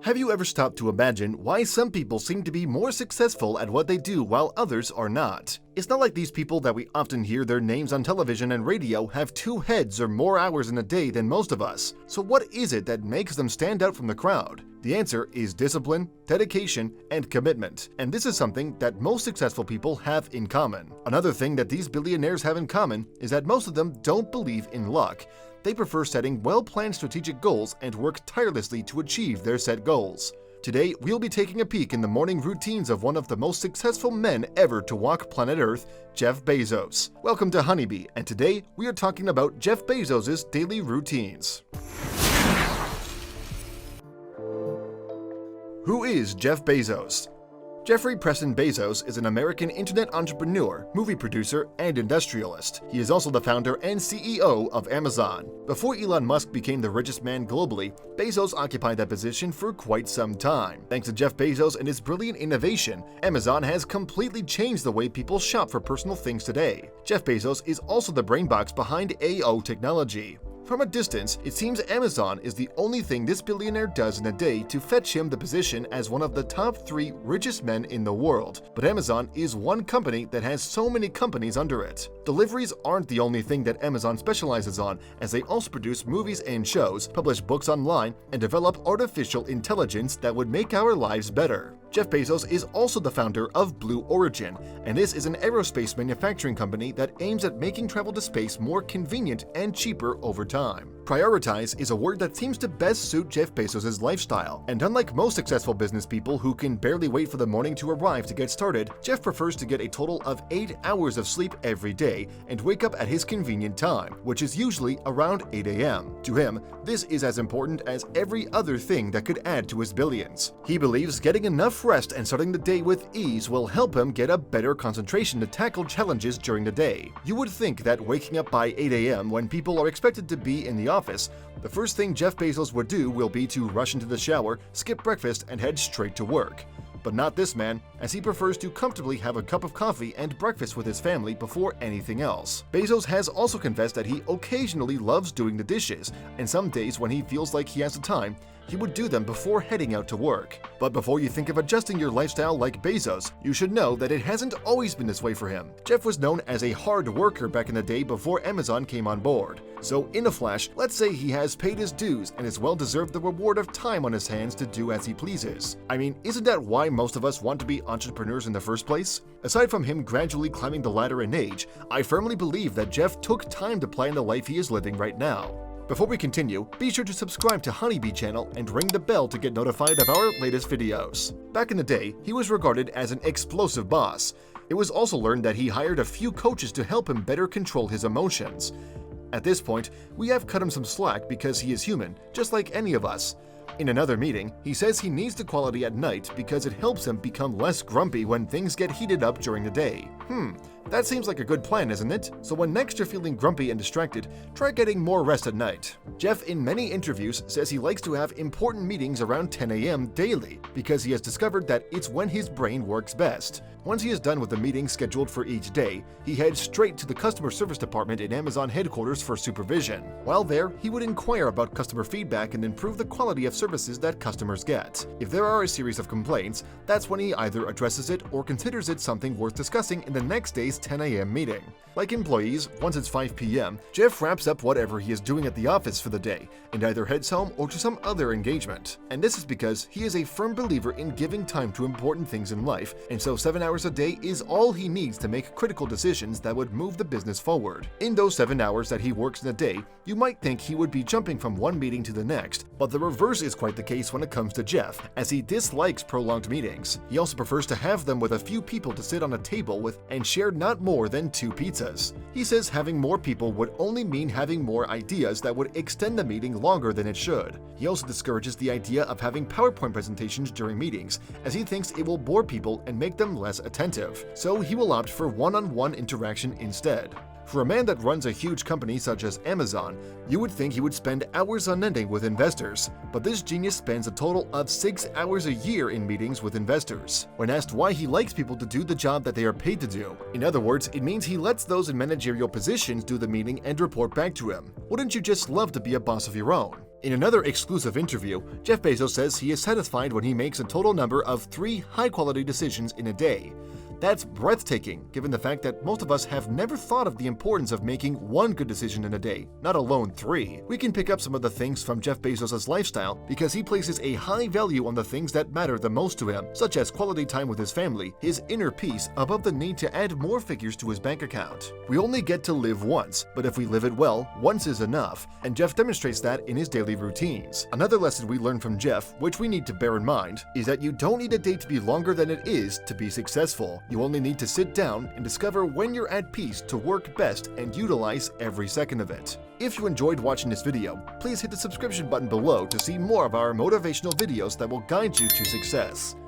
Have you ever stopped to imagine why some people seem to be more successful at what they do while others are not? It's not like these people that we often hear their names on television and radio have 2 heads or more hours in a day than most of us. So what is it that makes them stand out from the crowd? The answer is discipline, dedication, and commitment. And this is something that most successful people have in common. Another thing that these billionaires have in common is that most of them don't believe in luck. They prefer setting well-planned strategic goals and work tirelessly to achieve their set goals. Today, we'll be taking a peek in the morning routines of one of the most successful men ever to walk planet Earth, Jeff Bezos. Welcome to Honeybee, and today we are talking about Jeff Bezos' daily routines. Who is Jeff Bezos? Jeffrey Preston Bezos is an American internet entrepreneur, movie producer, and industrialist. He is also the founder and CEO of Amazon. Before Elon Musk became the richest man globally, Bezos occupied that position for quite some time. Thanks to Jeff Bezos and his brilliant innovation, Amazon has completely changed the way people shop for personal things today. Jeff Bezos is also the brainbox behind AO technology. From a distance, it seems Amazon is the only thing this billionaire does in a day to fetch him the position as one of the top 3 richest men in the world. But Amazon is one company that has so many companies under it. Deliveries aren't the only thing that Amazon specializes on, as they also produce movies and shows, publish books online, and develop artificial intelligence that would make our lives better. Jeff Bezos is also the founder of Blue Origin, and this is an aerospace manufacturing company that aims at making travel to space more convenient and cheaper over time. Prioritize is a word that seems to best suit Jeff Bezos' lifestyle, and unlike most successful business people who can barely wait for the morning to arrive to get started, Jeff prefers to get a total of 8 hours of sleep every day and wake up at his convenient time, which is usually around 8 a.m. To him, this is as important as every other thing that could add to his billions. He believes getting enough rest and starting the day with ease will help him get a better concentration to tackle challenges during the day. You would think that waking up by 8 a.m. when people are expected to be in the office, the first thing Jeff Bezos would do will be to rush into the shower, skip breakfast, and head straight to work. But not this man, as he prefers to comfortably have a cup of coffee and breakfast with his family before anything else. Bezos has also confessed that he occasionally loves doing the dishes, and some days when he feels like he has the time, he would do them before heading out to work. But before you think of adjusting your lifestyle like Bezos, you should know that it hasn't always been this way for him. Jeff was known as a hard worker back in the day before Amazon came on board. So in a flash, let's say he has paid his dues and has well deserved the reward of time on his hands to do as he pleases. I mean, isn't that why most of us want to be entrepreneurs in the first place? Aside from him gradually climbing the ladder in age, I firmly believe that Jeff took time to plan the life he is living right now. Before we continue, be sure to subscribe to Honeybee channel and ring the bell to get notified of our latest videos. Back in the day, he was regarded as an explosive boss. It was also learned that he hired a few coaches to help him better control his emotions. At this point, we have cut him some slack because he is human, just like any of us. In another meeting, he says he needs the quality at night because it helps him become less grumpy when things get heated up during the day. That seems like a good plan, isn't it? So when next you're feeling grumpy and distracted, try getting more rest at night. Jeff, in many interviews, says he likes to have important meetings around 10 a.m. daily because he has discovered that it's when his brain works best. Once he is done with the meetings scheduled for each day, he heads straight to the customer service department in Amazon headquarters for supervision. While there, he would inquire about customer feedback and improve the quality of services that customers get. If there are a series of complaints, that's when he either addresses it or considers it something worth discussing in the next day's 10 a.m. meeting. Like employees, once it's 5 p.m., Jeff wraps up whatever he is doing at the office for the day and either heads home or to some other engagement. And this is because he is a firm believer in giving time to important things in life, and so 7 hours a day is all he needs to make critical decisions that would move the business forward. In those 7 hours that he works in a day, you might think he would be jumping from one meeting to the next, but the reverse is quite the case when it comes to Jeff, as he dislikes prolonged meetings. He also prefers to have them with a few people to sit on a table with and share not more than 2 pizzas. He says having more people would only mean having more ideas that would extend the meeting longer than it should. He also discourages the idea of having PowerPoint presentations during meetings, as he thinks it will bore people and make them less attentive. So he will opt for one-on-one interaction instead. For a man that runs a huge company such as Amazon, you would think he would spend hours unending with investors, but this genius spends a total of 6 hours a year in meetings with investors. When asked why he likes people to do the job that they are paid to do, in other words, it means he lets those in managerial positions do the meeting and report back to him. Wouldn't you just love to be a boss of your own? In another exclusive interview, Jeff Bezos says he is satisfied when he makes a total number of 3 high-quality decisions in a day. That's breathtaking, given the fact that most of us have never thought of the importance of making 1 good decision in a day, not alone 3. We can pick up some of the things from Jeff Bezos' lifestyle because he places a high value on the things that matter the most to him, such as quality time with his family, his inner peace, above the need to add more figures to his bank account. We only get to live once, but if we live it well, once is enough, and Jeff demonstrates that in his daily routines. Another lesson we learn from Jeff, which we need to bear in mind, is that you don't need a day to be longer than it is to be successful. You only need to sit down and discover when you're at peace to work best and utilize every second of it. If you enjoyed watching this video, please hit the subscription button below to see more of our motivational videos that will guide you to success.